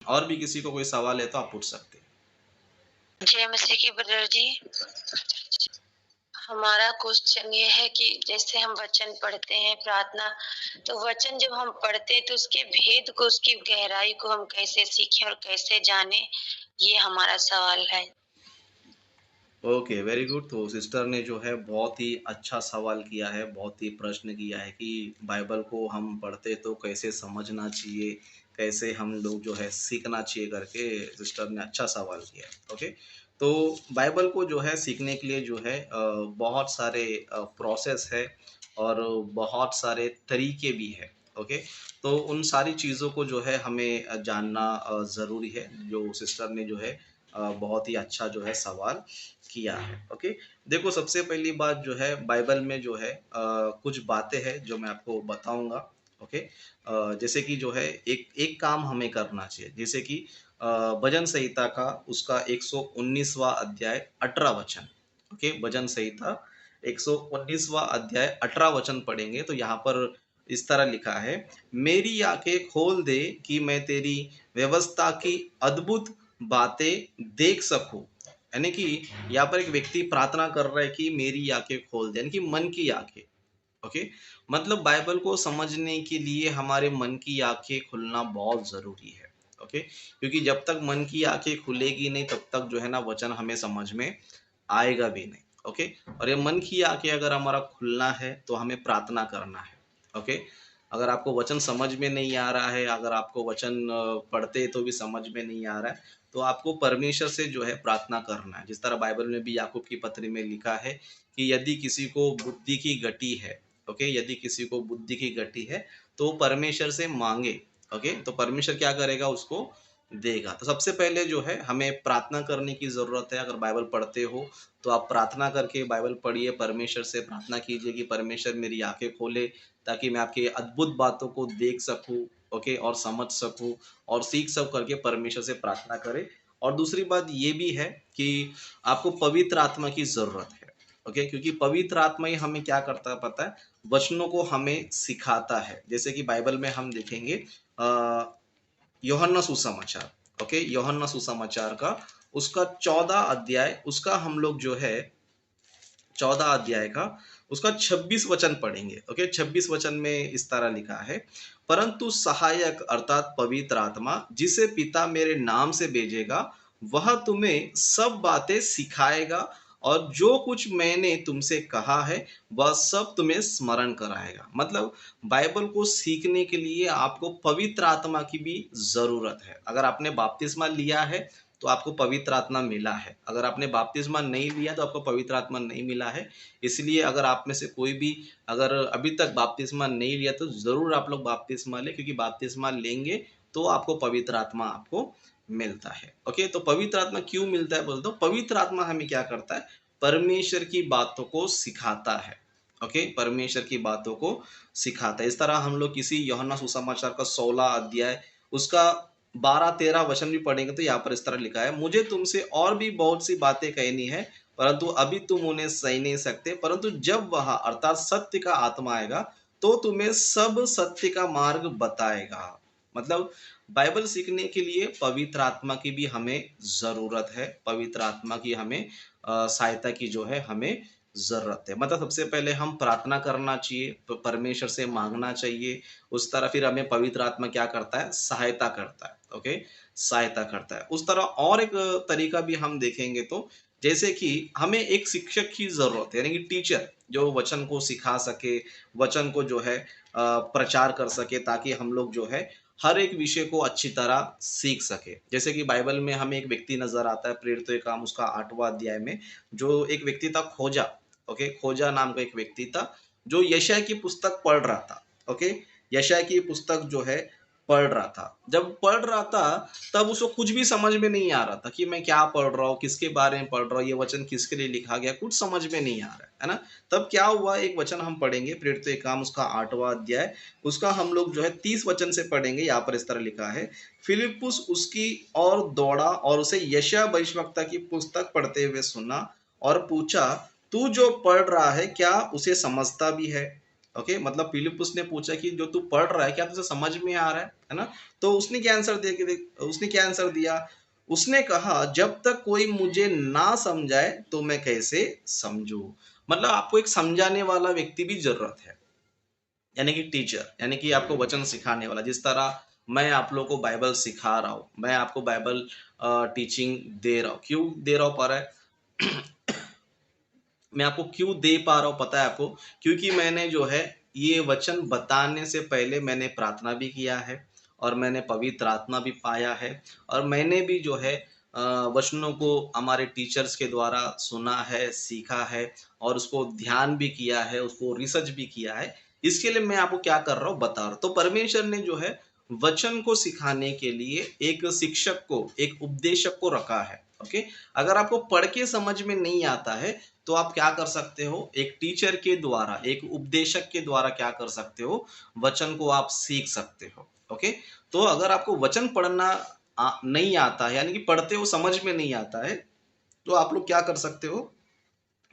और भी किसी को कोई सवाल है तो आप पूछ सकते हैं। जय मसीह की ब्रदर जी। हमारा क्वेश्चन ये है कि जैसे हम वचन पढ़ते हैं प्रार्थना, तो वचन जब हम पढ़ते हैं तो उसके भेद को, उसकी गहराई को हम कैसे सीखें और कैसे जाने, ये हमारा सवाल है। Okay, very good. तो सिस्टर ने जो है बहुत ही अच्छा सवाल किया है, बहुत ही प्रश्न किया है कि बाइबल को हम पढ़ते तो कैसे समझना चाहिए, कैसे हम लोग जो है सीखना चाहिए करके सिस्टर ने अच्छा सवाल किया है। ओके, तो बाइबल को जो है सीखने के लिए जो है बहुत सारे प्रोसेस है और बहुत सारे तरीके भी है। ओके, तो उन सारी चीज़ों को जो है हमें जानना ज़रूरी है। जो सिस्टर ने जो है बहुत ही अच्छा जो है सवाल किया है। ओके, देखो सबसे पहली बात जो है बाइबल में जो है कुछ बातें हैं जो मैं आपको बताऊंगा। ओके, जैसे कि जो है एक एक काम हमें करना चाहिए, जैसे कि भजन संहिता का उसका 119वां अध्याय 18 वचन। ओके, भजन संहिता 119वां अध्याय 18 वचन पढ़ेंगे तो यहाँ पर इस तरह लिखा है, मेरी आंखें खोल दे कि मैं तेरी व्यवस्था की अद्भुत बातें देख सकूं। यानी कि यहाँ पर एक व्यक्ति प्रार्थना कर रहा है कि मेरी आंखें खोल दे, यानी कि मन की आंखें। ओके, मतलब बाइबल को समझने के लिए हमारे मन की आंखें खुलना बहुत जरूरी है। ओके, क्योंकि जब तक मन की आंखें खुलेगी नहीं तब तक जो है ना वचन हमें समझ में आएगा भी नहीं। ओके, और ये मन की आंखें अगर हमारा खुलना है तो हमें प्रार्थना करना है। ओके, अगर आपको वचन समझ में नहीं आ रहा है, अगर आपको वचन पढ़ते तो भी समझ में नहीं आ रहा है, तो आपको परमेश्वर से जो है प्रार्थना करना है। जिस तरह बाइबल में भी याकूब की पत्री में लिखा है कि यदि किसी को बुद्धि की गति है, ओके, यदि किसी को बुद्धि की गति है तो परमेश्वर से मांगे। ओके, तो परमेश्वर क्या करेगा, उसको देगा। तो सबसे पहले जो है हमें प्रार्थना करने की ज़रूरत है। अगर बाइबल पढ़ते हो तो आप प्रार्थना करके बाइबल पढ़िए, परमेश्वर से प्रार्थना कीजिए कि परमेश्वर मेरी आंखें खोले ताकि मैं आपकी अद्भुत बातों को देख सकूं। ओके, और समझ सकूं और सीख सकूं करके परमेश्वर से प्रार्थना करें। और दूसरी बात ये भी है कि आपको पवित्र आत्मा की ज़रूरत है। ओके, क्योंकि पवित्र आत्मा ही हमें क्या करता है पता है, वचनों को हमें सिखाता है। जैसे कि बाइबल में हम देखेंगे यूहन्ना सुसमाचार। ओके, यूहन्ना सुसमाचार का उसका 14 अध्याय, उसका हम लोग जो है 14 अध्याय का उसका 26 वचन पढ़ेंगे। ओके, 26 वचन में इस तरह लिखा है, परंतु सहायक अर्थात पवित्र आत्मा जिसे पिता मेरे नाम से भेजेगा वह तुम्हें सब बातें सिखाएगा और जो कुछ मैंने तुमसे कहा है वह सब तुम्हें स्मरण कराएगा। मतलब बाइबल को सीखने के लिए आपको पवित्र आत्मा की भी जरूरत है। अगर आपने बपतिस्मा लिया है तो आपको पवित्र आत्मा मिला है, अगर आपने बपतिस्मा नहीं लिया तो आपको पवित्र आत्मा नहीं मिला है। इसलिए अगर आप में से कोई भी अगर अभी तक बपतिस्मा नहीं लिया तो ज़रूर आप लोग बपतिस्मा लें, क्योंकि बपतिस्मा लेंगे तो आपको पवित्र आत्मा आपको मिलता है। ओके, तो पवित्र आत्मा क्यों मिलता है बोल दो, पवित्र आत्मा हमें क्या करता है, परमेश्वर की बातों को सिखाता है। ओके, परमेश्वर की बातों को सिखाता है। इस तरह हम लोग किसी यूहन्ना सुसमाचार का 16 अध्याय उसका 12-13 वचन भी पढ़ेंगे तो यहाँ पर इस तरह लिखा है, मुझे तुमसे और भी बहुत सी बातें कहनी है परंतु अभी तुम उन्हें सही नहीं सकते, परंतु जब वह अर्थात सत्य का आत्मा आएगा तो तुम्हें सब सत्य का मार्ग बताएगा। मतलब बाइबल सीखने के लिए पवित्र आत्मा की भी हमें ज़रूरत है, पवित्र आत्मा की हमें सहायता की जो है हमें ज़रूरत है। मतलब सबसे पहले हम प्रार्थना करना चाहिए, परमेश्वर से मांगना चाहिए। उस तरह फिर हमें पवित्र आत्मा क्या करता है, सहायता करता है। ओके, सहायता करता है। उस तरह और एक तरीका भी हम देखेंगे तो जैसे कि हमें एक शिक्षक की ज़रूरत है, यानी कि टीचर जो वचन को सिखा सके, वचन को जो है प्रचार कर सके ताकि हम लोग जो है हर एक विषय को अच्छी तरह सीख सके। जैसे कि बाइबल में हमें एक व्यक्ति नज़र आता है प्रेरितों के काम उसका 8वां अध्याय में, जो एक व्यक्ति था खोजा। ओके, खोजा नाम का एक व्यक्ति था जो यशायाह की पुस्तक पढ़ रहा था। ओके, यशायाह की पुस्तक जो है पढ़ रहा था। जब पढ़ रहा था तब उसको कुछ भी समझ में नहीं आ रहा था कि मैं क्या पढ़ रहा हूँ, किसके बारे में पढ़ रहा हूँ, ये वचन किसके लिए लिखा गया, कुछ समझ में नहीं आ रहा है ना। तब क्या हुआ, एक वचन हम पढ़ेंगे प्रेरितों के काम उसका 8वां अध्याय, उसका हम लोग जो है 30 वचन से पढ़ेंगे। यहाँ पर इस तरह लिखा है, फिलिप्पुस उसकी ओर दौड़ा और उसे यशायाह भविष्यद्वक्ता की पुस्तक पढ़ते हुए सुना और पूछा, तू जो पढ़ रहा है क्या उसे समझता भी है। ओके, मतलब फिलिप्पुस ने पूछा कि जो तू पढ़ रहा है क्या तुझे समझ में आ रहा है ना? तो उसने क्या आंसर दिया कि देख उसने क्या आंसर दिया? उसने कहा जब तक कोई मुझे ना समझाए तो मैं कैसे समझूँ? मतलब आपको एक समझाने वाला व्यक्ति भी ज़रूरत है। यानी कि टीचर, यानी कि आपको वचन सिखाने वाला। जिस तरह मैं आप लोगों को बाइबल सिखा रहा हूँ, मैं आपको बाइबल टीचिंग दे रहा हूँ। क्यों दे रहा हूँ पा रहा है? मैं आपको क्यों दे पा रहा हूँ पता है आपको? क्योंकि मैंने जो है ये वचन बताने से पहले मैंने प्रार्थना भी किया है और मैंने पवित्र आत्मा भी पाया है और मैंने भी जो है वचनों को हमारे टीचर्स के द्वारा सुना है, सीखा है और उसको ध्यान भी किया है, उसको रिसर्च भी किया है। इसके लिए मैं आपको क्या कर रहा हूँ बता रहा हूँ। तो परमेश्वर ने जो है वचन को सिखाने के लिए एक शिक्षक को, एक उपदेशक को रखा है। ओके? अगर आपको पढ़ के समझ में नहीं आता है तो आप क्या कर सकते हो? एक टीचर के द्वारा, एक उपदेशक के द्वारा क्या कर सकते हो? वचन को आप सीख सकते हो। ओके? तो अगर आपको वचन पढ़ना नहीं आता है, यानी कि पढ़ते हो समझ में नहीं आता है, तो आप लोग क्या कर सकते हो?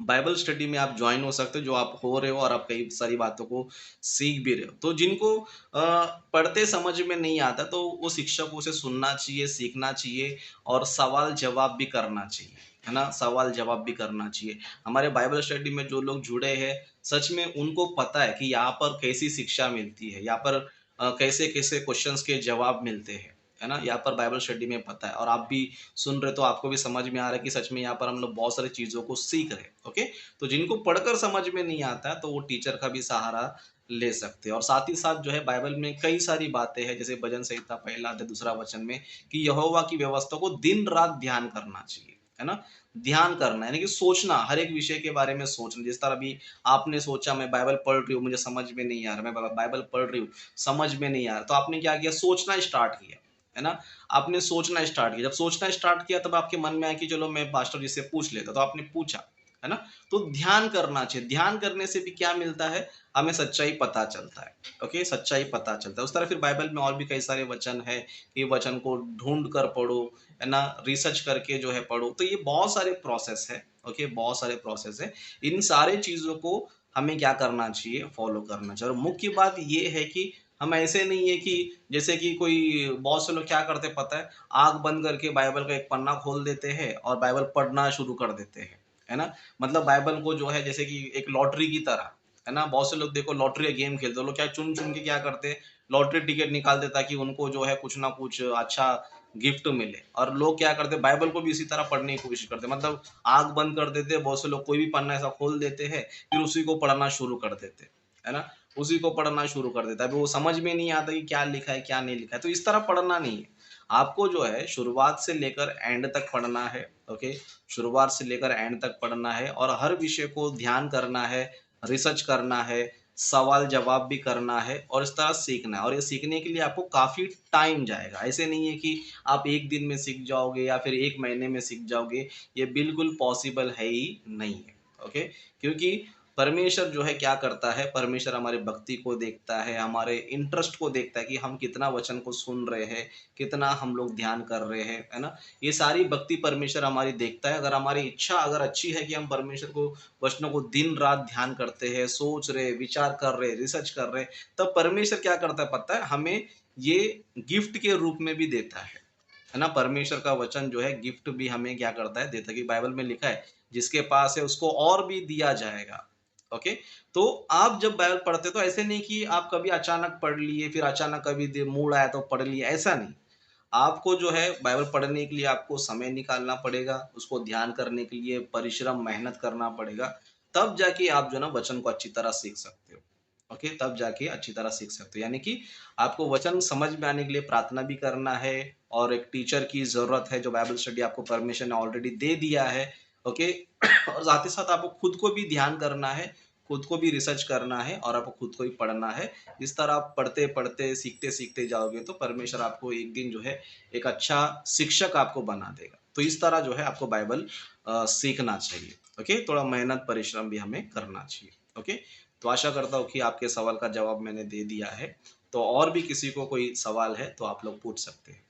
बाइबल स्टडी में आप ज्वाइन हो सकते हो, जो आप हो रहे हो और आप कई सारी बातों को सीख भी रहे हो। तो जिनको पढ़ते समझ में नहीं आता, तो वो शिक्षकों से सुनना चाहिए, सीखना चाहिए और सवाल-जवाब भी करना चाहिए, है ना? सवाल-जवाब भी करना चाहिए। हमारे बाइबल स्टडी में जो लोग जुड़े हैं, सच में उनको पता है कि यहाँ पर कैसी शिक्षा मिलती है, यहाँ पर कैसे-कैसे क्वेश्चन्स के जवाब मिलते हैं, है ना? यहाँ पर बाइबल स्टडी में पता है और आप भी सुन रहे हो तो आपको भी समझ में आ रहा है कि सच में यहाँ पर हम लोग बहुत सारी चीज़ों को सीख रहे हैं, ओके? तो जिनको पढ़कर समझ में नहीं आता है, तो वो टीचर का भी सहारा ले सकते हैं और साथ ही साथ जो है बाइबल में कई सारी बातें हैं, जैसे भजन संहिता पहला अध्याय दूसरा वचन में कि यहोवा की व्यवस्था को दिन-रात ध्यान करना चाहिए, है ना? ध्यान करना यानी कि सोचना, हर एक विषय के बारे में सोचना। जिस तरह अभी आपने सोचा मैं बाइबल पढ़ रही हूँ, मुझे समझ में नहीं आ रहा, मैं बाइबल पढ़ रही हूँ, समझ में नहीं आ रहा, तो आपने क्या किया? सोचना स्टार्ट किया, है ना? आपने सोचना स्टार्ट किया। जब सोचना स्टार्ट किया तब आपके मन में आया कि चलो मैं पास्टर जी से पूछ लेता, तो आपने पूछा, है ना? तो ध्यान करना चाहिए। ध्यान करने से भी क्या मिलता है? हमें सच्चाई पता चलता है। ओके? सच्चाई पता चलता है। उस तरह फिर बाइबल में और भी कई सारे वचन हैं कि वचन को ढूँढ कर पढ़ो, है ना? रिसर्च करके जो है पढ़ो। तो ये बहुत सारे प्रोसेस हैं, ओके? बहुत सारे प्रोसेस हैं। इन सारे चीज़ों को हमें क्या करना चाहिए? फॉलो करना चाहिए और मुख्य बात ये है कि हम ऐसे नहीं है कि जैसे कि कोई बहुत से लोग क्या करते हैं पता है? आँख बंद करके बाइबल का एक पन्ना खोल देते हैं और बाइबल पढ़ना शुरू कर देते हैं, है ना? मतलब बाइबल को जो है जैसे कि एक लॉटरी की तरह, है ना? बहुत से लोग देखो लॉटरी का गेम खेलते हैं, वो लोग क्या चुन-चुन के क्या करते हैं, लॉटरी टिकट निकालते हैं ताकि उनको जो है कुछ ना कुछ अच्छा गिफ्ट मिले और लोग क्या करते हैं बाइबल को भी इसी तरह पढ़ने की कोशिश करते हैं। मतलब आँख बंद कर देते हैं, बहुत से लोग कोई भी पन्ना ऐसा खोल देते हैं, फिर उसी को पढ़ना शुरू कर देते हैं, है ना? उसी को पढ़ना शुरू कर देता है। अभी वो समझ में नहीं आता कि क्या लिखा है, क्या नहीं लिखा है। तो इस तरह पढ़ना नहीं है। आपको जो है शुरुआत से लेकर एंड तक पढ़ना है, ओके? शुरुआत से लेकर एंड तक पढ़ना है और हर विषय को ध्यान करना है, रिसर्च करना है, सवाल-जवाब भी करना है और इस तरह सीखना है और ये सीखने के लिए आपको काफ़ी टाइम जाएगा। ऐसे नहीं है कि आप 1 दिन में सीख जाओगे या फिर 1 महीने में सीख जाओगे। ये बिल्कुल पॉसिबल है ही नहीं है, ओके? क्योंकि परमेश्वर जो है क्या करता है, परमेश्वर हमारी भक्ति को देखता है, हमारे इंटरेस्ट को देखता है कि हम कितना वचन को सुन रहे हैं, कितना हम लोग ध्यान कर रहे हैं, है ना? ये सारी भक्ति परमेश्वर हमारी देखता है। अगर हमारी इच्छा अगर अच्छी है कि हम परमेश्वर को वचनों को दिन-रात ध्यान करते हैं, सोच रहे, विचार कर रहे, रिसर्च कर रहे, तब परमेश्वर क्या करता है पता है? हमें ये गिफ्ट के रूप में भी देता है ना? परमेश्वर का वचन जो है गिफ्ट भी हमें क्या करता है? देता है कि बाइबल में लिखा है, जिसके पास है उसको और भी दिया जाएगा। ओके? तो आप जब बाइबल पढ़ते हो तो ऐसे नहीं कि आप कभी अचानक पढ़ लिए, फिर अचानक कभी मूड आया तो पढ़ लिया, ऐसा नहीं। आपको जो है बाइबल पढ़ने के लिए आपको समय निकालना पड़ेगा, उसको ध्यान करने के लिए परिश्रम, मेहनत करना पड़ेगा, तब जाके आप जो है ना वचन को अच्छी तरह सीख सकते हो। ओके? तब जाके अच्छी तरह सीख सकते हो। यानी कि आपको वचन समझ में आने के लिए प्रार्थना भी करना है और एक टीचर की ज़रूरत है, जो बाइबल स्टडी आपको परमिशन ऑलरेडी दे दिया है। ओके? और साथ ही साथ आपको खुद को भी ध्यान करना है, खुद को भी रिसर्च करना है और आपको खुद को भी पढ़ना है। इस तरह आप पढ़ते-पढ़ते, सीखते-सीखते जाओगे तो परमेश्वर आपको एक दिन जो है एक अच्छा शिक्षक आपको बना देगा। तो इस तरह जो है आपको बाइबल सीखना चाहिए। ओके? थोड़ा मेहनत, परिश्रम भी हमें करना चाहिए। ओके? तो आशा करता हूँ कि आपके सवाल का जवाब मैंने दे दिया है। तो और भी किसी को कोई सवाल है तो आप लोग पूछ सकते हैं।